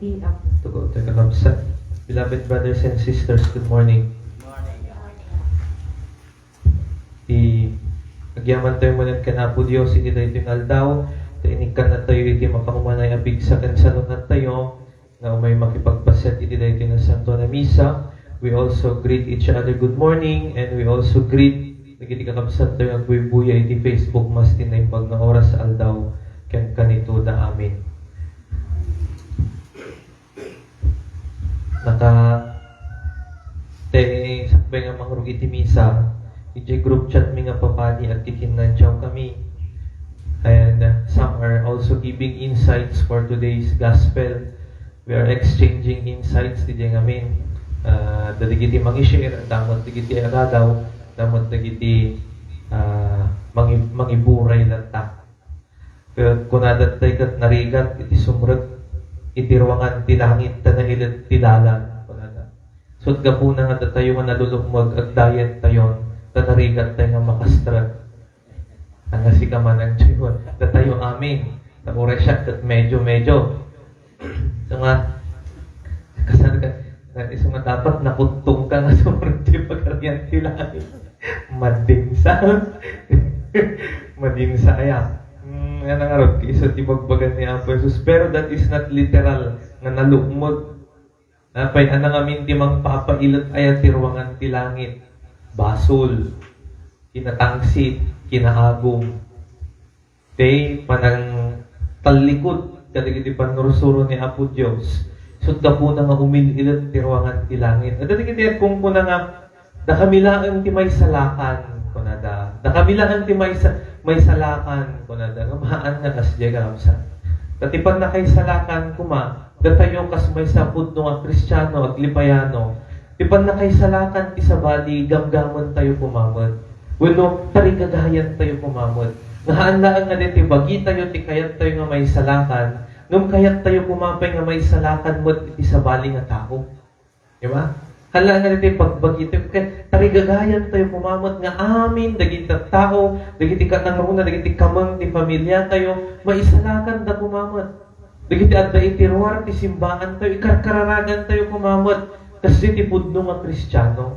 To go to Kakabsat. Beloved brothers and sisters, good morning. Agyaman tayo manan kanapo Diyos, iti tayo tinaldaw, tainikan na tayo, iti makakumanay abig sa kansalon na tayo, na umay makipagpaset, iti tayo tinasanto na misa. We also greet each other good morning, and we also greet, nagiti kakabsat tayo, agbuy-buya, iti Facebook, mas tinay pag na oras sa aldaw, ken kanito da amin. Sakbay nga mangrug iti misa, iti group chat mi nga papani at kikinantiyaw kami. And some are also giving insights for today's gospel. We are exchanging insights di ngamin. Dadigiti mangi-share, damot digiti agadaw, damot digiti mangiburay lantak. Pero kunadat tayo kat narigat, iti sumrag, iti ruangan ti langit, tanahilat ti dalan. So, gapo na nga tayo nga nalulukmag ag diet tayon, tanarigat tayo nga makastrag. Ang si kaman ang Diyon, tayo amin. Naure siya, at medyo. So nga, kasal ka, natin nga dapat nakutong ka nga sumunod yung pagkaryan sila. Madinsa. Madinsa kaya. Yan ang arot, isa tibagbagan ni Apo Jesus. Pero that is not literal, nga nalukmag. Napay anang amin timang papailot ay tirwangan ti langit. Basol, kinatangsit, kinaagong. Tay panang talikod kadigiti panurusuro ni Apo Dios. Sudda po na nga umililot tirwangan ti langit. At digiti kung po na nga nakamilaan ti may salakan kunada. Nakamilaan ti may salakan kunada. Ngamaan nga kasya gamsa. Katipan na kay salakan kuma datayo kas may sapud no nga Kristiyano at lipayano. Tipan na kay salakan ti sabali gamgamon tayo pumamod. Wenno tarigagayan tayo pumamod. Ngaanlaan nga din ti bagi tayo ti kayat tayo nga may salakan. Nung kayat tayo pumapay nga may salakan mo ti sabali nga tao. Di ba? Hala nga din pagbagi tayo tarigagayan tayo pumamod nga amin dagiti tao, dagiti katangruna, dagiti kamang ti pamilya tayo may salakan da pumamod. Dagiti adda itiruar ti simbahan tayo, ikarkararagan tayo kumamot, kasi ti pudno nga Kristiyano.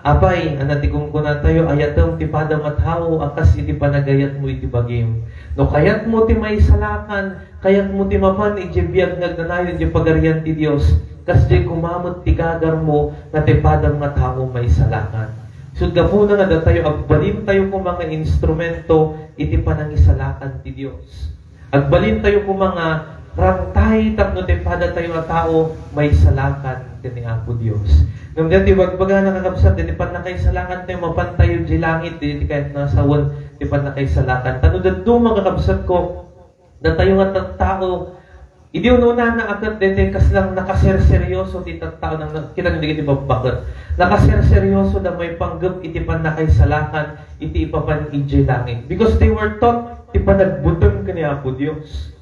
Apay, anati kung kuna tayo, ayatong ti padam at hao, akas iti panagayat mo iti bagim. No, kayat mo ti may salakan, kayat mo ti mapan, iti biyag nagnanayon, iti pagarian ti Diyos, kasi kumamot ti gagar mo, na ti padam at hao may salakan. Sudga po na nga tayo, agbalin tayo kung mga instrumento, iti panangisalakan ti Diyos. Agbalin tayo kung mga rantay tapno tepada tayo nga tao may salakan kini Apo Dios. Nung dati wagbaga nakakabsat diti pan na kay salakan tayo mapantayo di langit diti kahit nasawan di pan na kay salakan. Tano dadto makakabsat ko da tayo nga tao idi una na akat diti kas lang nakaserseryoso ti tao nang kitang digiti babakot. Nakaserseryoso da may panggep iti pan na kay salakan iti ipapan iji langit because they were taught ti panagbuton ka ni Apo Dios.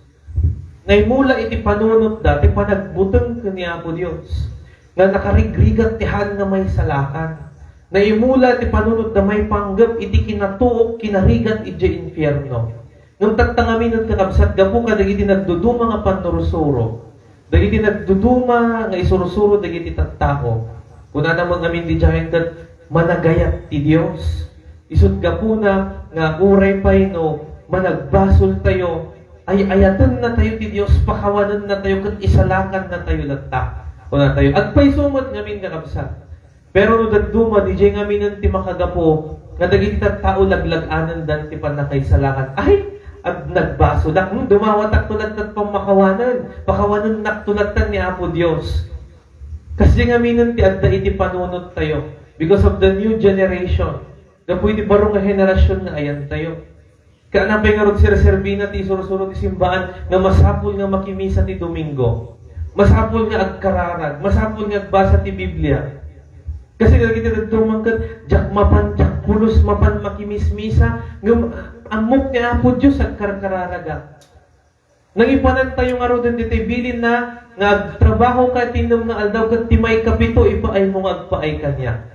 Naimula iti panunot da, ti panagbuton ka ni Apo Dios. Nga nakarigrigat ti han nga may salakan. Naimula ti panunot da may panggap iti kinatuok, kinarigat iti infierno. Nung tagtangaminot kakabsat, gapu ka dagiti nagduduma nga panurusuro. Dagiti nagduduma nga isurusuro dagiti tattao. Kuna namang amin di jahen kat managayat ti Dios. Isut gapu na nga uray pay no managbasol tayo, ay ayatan na tayo ti Diyos, pakawanan na tayo, kat isalakan na tayo latta. O na tayo, agpay sumot ngamin kakabsat. Pero no dagduma, di jay ngamin ti makagapo, nga dagiti tao laglaganan dan ti panakay salakan. Ay, nagbaso dak, dumawatak tulat-tat pang makawanan. Pakawanan naktulatan ni Apo Diyos. Kasi ngamin ti adda iti panunot tayo, because of the new generation. Na pwede barong nga henerasyon nga ayan tayo. Kaanapay nga rod sir-servina ti surusuro ti simbahan nga masapul nga makimisa ti Domingo. Masapul nga agkararag. Masapul nga agbasa ti Biblia. Kasi kita nagtumangkat, jak mapan, jak pulos mapan makimis-misa, nga amok ni Apo Diyos agkararaga. Nangipanan tayo nga rod dito bilin na nga agtrabaho ka tinom nga aldaw kat timay kapito, ipaay mo nga agpaay kanya.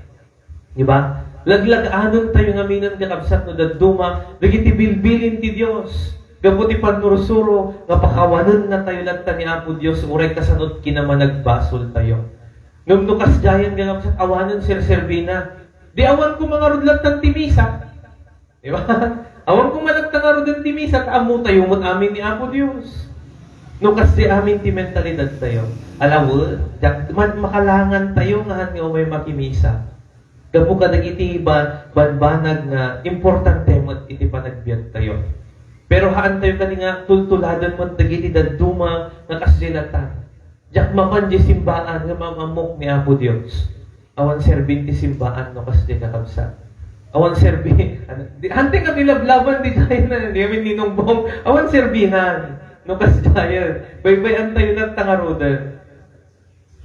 Diba? Laglag-anon tayo nga minan kakabsat no daduma, dagiti bilbilin ti Dios. Gabuti panurusuro, nga pakawanan na tayo lagta ni Apo Dios, uray kasanod kinaman nagbasol tayo. Nung nukas jayan nga sa awanan Sir Servina, di awan ko mga rudlat ng timisa. Di ba? Awan ko malagtang nga rudlat ng timisa, kaamu tayo mo amin ni Apo Dios. Nukas di amin ti mentalidad tayo. Alam mo, makalangan tayo nga may makimisa. Gapo ka nag-iti banbanag na importante mo at iti panagbiag tayo. Pero haan tayo nga tultuladan mo at nag-iti daduma na kasilatan. Diyak maman di simbaan nga mamamok ni Apo Dios. Awan serbin ti simbaan no kasi di nakabsa. Awan serbin. Hanting ka nilablaban di kaya na. Di kami ninong bong. Awan serbinan. No kasi dahil. Baybayan tayo ng tangarudan.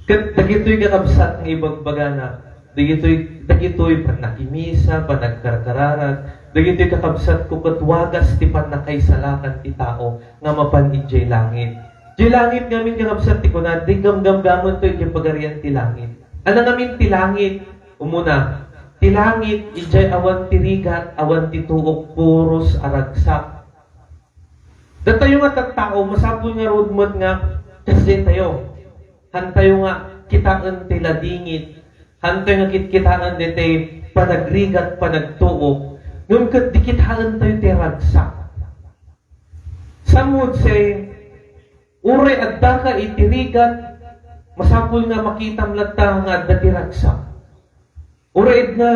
Dagito'y kakabsat ng ibang bagana. Dagito'y panakimisa, panagkarkararan, dagito'y kakabsat ko katwagas ti panakaisalakan ti tao nga mapanid jay langit. Jay langit ngamin kakabsat ti kunad, di gamgamgamon to yung pagarian ti langit. Ano ngamin ti langit? Umuna, ti langit, ijay awan ti rigat, awan ti tuok, puros aragsak. Datayo nga tagtao, masapul nga roadmod nga, kasi tayo. Hantayo nga, kitaan ti ladingit, hantayo nga kitaan dete panagrigat, panagtuok, nung dikitaan tayo ti ragsak. Samud say, ure adda ka itirigat, masapul nga makitam latta nga adda ti ragsak. Ure nga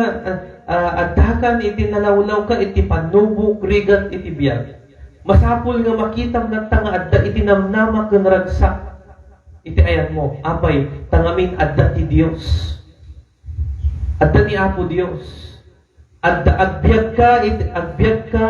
adda ka iti nalawlaw ka iti panubok, rigat iti biyag. Masapul nga makitam latta nga adda iti namnama ken ragsak. Iti ayat mo, apay, tangamin adda ti Dios. Adda ni Apo Dios. Adda agbyag ka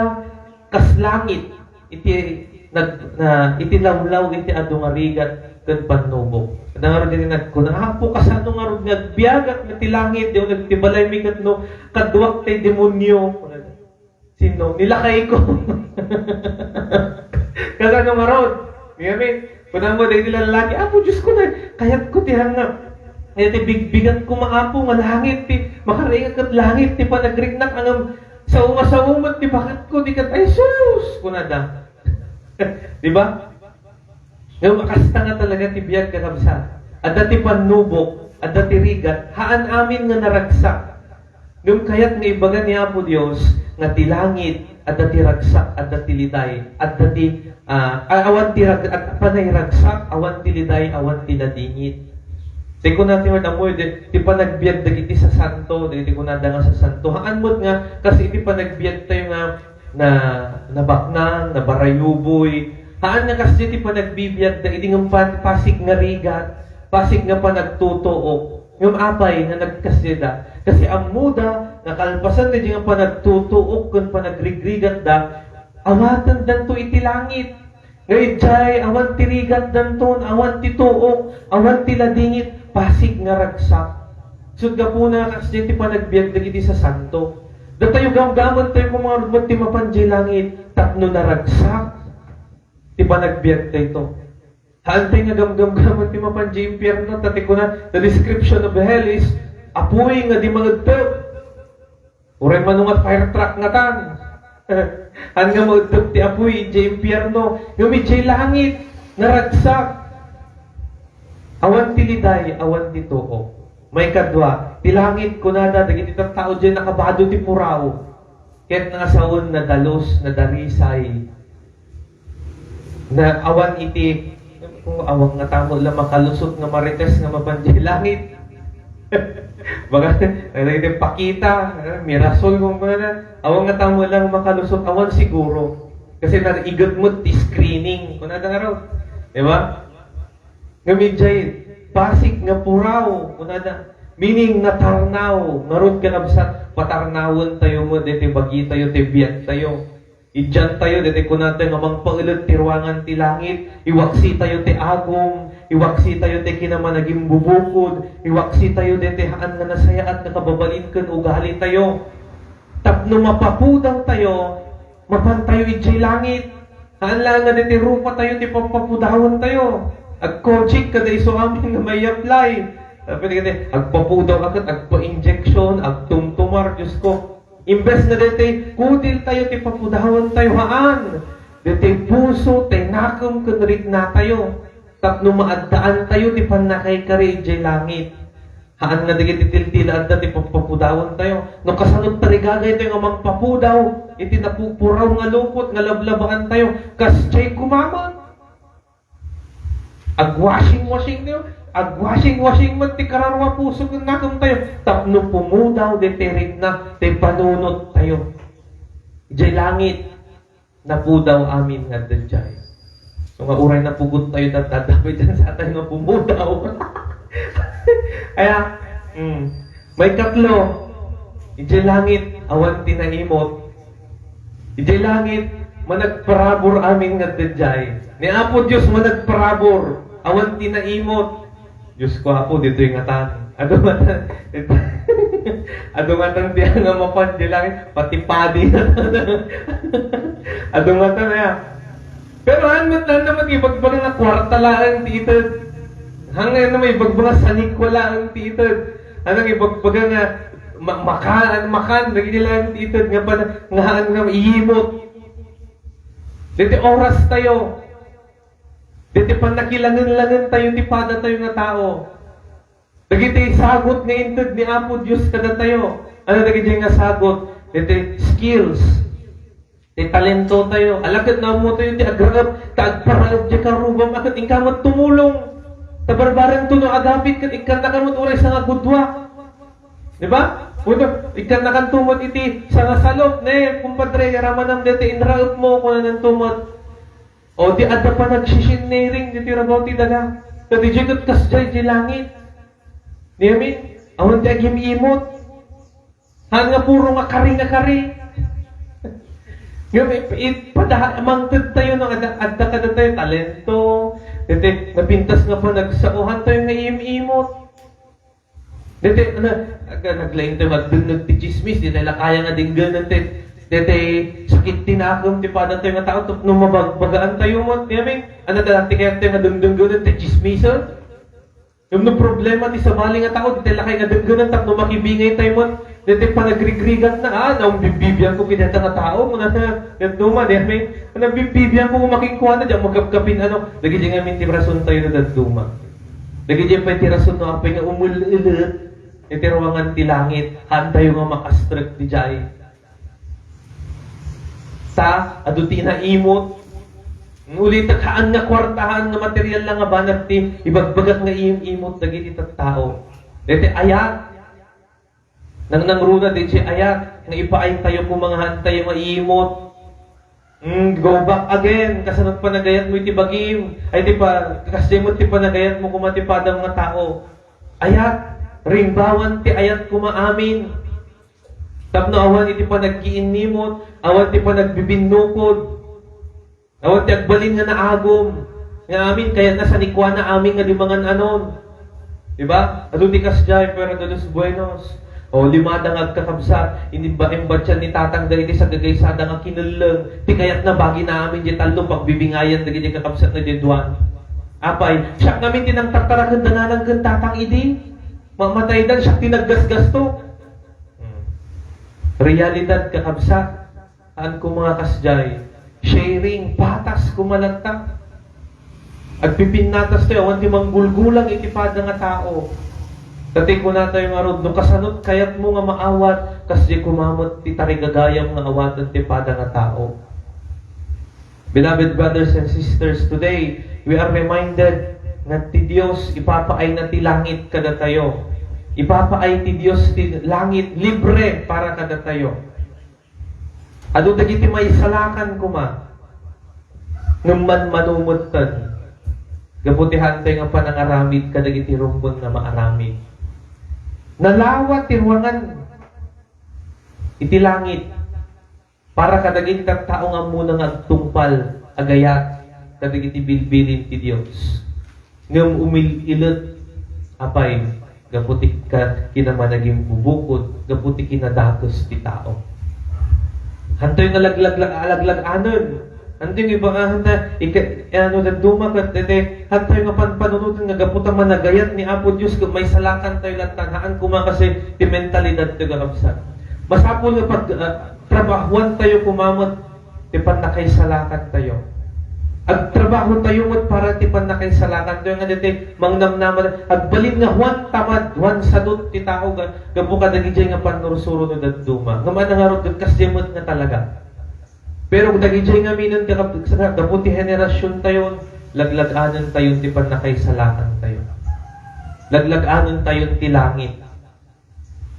kas langit. Iti lawlaw iti adu nga rigat ken panubok. Nangaro din nagkunahapo kasano nga rod nagbiag at ti langit, yung nagtibalay mi katno kadwak tay demonyo. Sino? Nilakay ko. Kasano nga rod? Ngayon, kunang mo dahil nila lalaki, Apo, Diyos ko na, kayat ko ti hangap. Kaya ti bigbigat ko maapo, nga langit ti, makaringat kat langit ti panagrignak, angam, sa umat ti bakit ko, di kat, ay sus, kunada. Diba? Ngayon, makasta nga talaga ti biyag kakabsa. Adda ti panubok, adda ti rigat, haan amin nga naragsak. Ngayon, kayat nga ibaga ni Apo Diyos, nga ti langit, adda ti ragsak, adda ti liday, adda ti awan ti at panay ragsak, awan ti liday, awan ti ladingit. Di ko natin amoy, di pa nagbiag dagiti sa santo, di ko nada nga sa santo. Haan mo nga, kasi di pa nagbiag tayo nga na nabaknang, na barayuboy. Haan nga kasi di pa nagbibiyag dagiti nga pasig nga rigat, pasig nga pa nagtutuok. Yung apay na nagkasida. Kasi ang muda, nakalpasan na di nga pa nagtutuok, kung pa nagrigrigat da, awatan danto iti langit. Ngayon jay, awan ti rigat danton, awan ti tuok, awan ti ladingit, pasig nga ragsak. Sud po na kasi ti panagbiag dagiti sa santo. Datayo gamgamon tayo kung mga rudmat ti mapanjay langit, tapno na ragsak. Ti panagbiag tayo ito. Haantay nga gamgamgamon ti mapanjay impyerno, tati ko na, the description of the hell is, apoy nga di mangagtog. Uray manungat fire truck nga tan. Hanggang maudtog ti apoy, iti impyerno, yung iti langit, naragsak. Awan ti liday, awan ti tuo. May kadwa, ti langit kunada, dagiti tao dyan nakabado ti puraw. Kaya't nangasaon na dalos, na darisay, na awan iti, kung awang nga tamo lang makalusot nga marites nga mabanjay langit. Baga, nagdagiti pakita, mirasol kung mga awang nga tamo lang makalusot, awan siguro. Kasi naigot mo ti screening. Kung nada nga raw. Diba? Ngamidjay, pasig nga puraw. Kung nada. Meaning natarnaw. Narod ka nabsat, patarnawon tayo mo, dito bagi tayo, tibiyat tayo. Idyan tayo, dito ko natin namang pailot ti ruangan ti langit, iwaksi tayo ti agom, iwaksi tayo ti kinamanaging bubukod, iwaksi tayo dito haan nga nasaya at nakababalin kan ugali tayo. Tapno mapapudaw tayo, mapantayo ijay langit, haan lang nga dito rupa tayo, ti papapudawon tayo. Agkojik kada iso amin nga may apply. Pwede ka agpapudaw agad, agpa-injection, agtumtumar, Diyos ko. Imbes na dito, kudil tayo, ti papudawan tayo, haan. Dito puso, tayo nakam kunrit na tayo. Tapno maadaan tayo, di pan nakay kari jay langit. Haan nga digit itil-tilaan dati pagpapudawon tayo. No kasanod tarigagay tayo nga magpapudaw. Iti napupuraw nga lupot, nga lablabaan tayo. Kas jay kumama. Ag-washing tayo. Ag-washing man ti kararwa puso kung nakam tayo. Tapno pumudaw, detirit na, ti panunot tayo. Jay langit. Napudaw amin nga dadjay. So nga uray na pugot tayo dadapit dyan sa atin nga pumudaw. Kaya, may katlo. Ijay langit, awan tinaimot. Ijay langit, managparabor amin nga dadjay. Ni Apo Diyos managparabor, awan tinaimot. Diyos ko Apo, dito yung atan. Adungatan diya nga mapan di langit, pati padi na. Adungatan na yan. Pero hanmat na naman ibagbaga na kwarta lang dito. Hanggang naman ibagbaga sanik wala ang dito. Anong ibagbaga na makan, nagilang dito nga pa nga iimot. Dito oras tayo. Dito pa nakilangan-langan tayo, di pada tayo nga tao. Dagiti sagot nga intod ni Apo Diyos kada tayo. Ano dagiti nga sagot? Diti skills. Di talento tayo. Alagad na mo tayo di agrarap. Kaagparalab di karubam. Akat ingkamot tumulong. Tabarbaran to no adapit. Kat ikan na kamot uray sa nga gudwa. Diba? Ikan na kan tumot iti sa nga salop. Ne, kumpadre, ramanam diti inraop mo kung anong tumot. O di adda pa nagsishinering diti rabaw ti daga. Kati jigot kasjay di langit. Niyamin, awan di agim imot. Han nga puro nga kari. Mangtad tayo ng adda kada tayo talento. Dito, napintas nga pa nagsauhan tayo nga imot. Dito, naglain tayo magdunag ti chismis. Dito, kaya nga dinggan natin. Dito, sakit tinakam, di pa tayo nga tao. Nung mabagbagaan tayo mo. Niyamin, ano dati kaya tayo nga dungdunggan ti chismisan? Yung problema ti sa bali nga tao, dito lakay nga dunggunan tapno makibingay tayo mo, dito pa nagrigrigat na, naong bibibyan ko kineta nga tao, muna na, ganito man, may bibibyan ko makingkuha na dyan, magkapkapin, lagi dyan nga minti rason tayo na daduma. Lagi dyan pa yung rason no, apay nga umulit, iti rawangan ti langit, haan tayo nga makastrek di jay. Sa, aduti na imot, ulit haan nga kwartahan nga material lang nga banat ti ibagbagat nga imot dagiti tao. Dete ayat. Nang nangruna di si ayat nga ipaay tayo kung mga hantay nga imot. Go back again kasanot pa nagayat mo iti bagim. Ay di pa kasi mo ti panagayat mo kumatipadang nga tao. Ayat. Rimbawan ti ayat kumaamin. Tapno awan iti pa nagkiinimot, awan ti pa nagbibinukod. Awan ti agbalin nga naagom. Nga amin, kaya nasa nikwa na amin nga limangan anon. Diba? Ado di kasjay, pero dalos buenos. O limada nga agkakabsat, hindi ba imbatyan ni tatang dahil sa gagaysada nga kinulang. Ti kayat na bagi na amin di talo pagbibingayan dahil di kakabsat na di duwan. Apay, siyak namin tinang tartarakan na lang tatang idi. Mamatay dan, siyak tinaggasgas to. Realidad kakabsat. Aan ko mga kasjay. Sharing, patas, kumalanta. At pipinatas tayo, awan ti manggulgulang itipada nga tao. Dati ko na tayo nga rod, nung kasanot, kayat mo nga maawat, kasi kumamot ti tarigagayam nga awatan ti pada nga tao. Beloved brothers and sisters, today, we are reminded na ti Diyos, ipapaay na ti langit kada tayo. Ipapaay ti Diyos ti langit, libre para kada tayo. Ado dagiti may salakan kuma. Ngumman manumutan. Gabutihan tayo nga panangaramid kadagiti rumbon na maaramid. Nalawat tirwangan iti langit para kadagiti tao nga muna nga tungpal agayat kadagiti bilbilin ti Dios. Ngem umililot apay gaputik ka kinamanaging bubukod, gaputik kinadatos ti tao. Hantoy nga alaglag anon. Hantoy nga iba hanta daduma kat hantoy nga panunutan nga gaputan managayat ni Apo Dios kung may salakan tayo lantanhaan kuma kasi ti mentalidad ti kakabsat. Masapol nga pag trabahuan tayo kumamot tipan na kay salakan tayo. Agtrabaho tayo mo't para tipan na kay salakan tayo nga dito mangnamnaman agbalin nga Juan tamad Juan sadot ti tao gabu ka dagijay nga panursuro no daduma nga manangarod kasdemot nga talaga. Pero dagijay nga minon ka gabuti henerasyon tayo laglaganan tayo tipan na kay salakan tayo. Laglaganan tayo ti langit.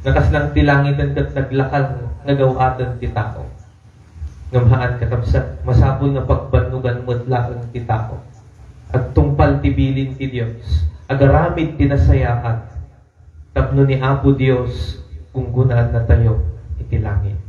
Nakas lang ti langit ang naglakal nagawatan ti tao. Ngamahan kakabsat, masapol nga pagbanugan mo't laang ti tao. At tungpal ti bilin ti Diyos. Agaramid tinasayaan. Tapno ni Apo Diyos kung gunaan na tayo iti langit.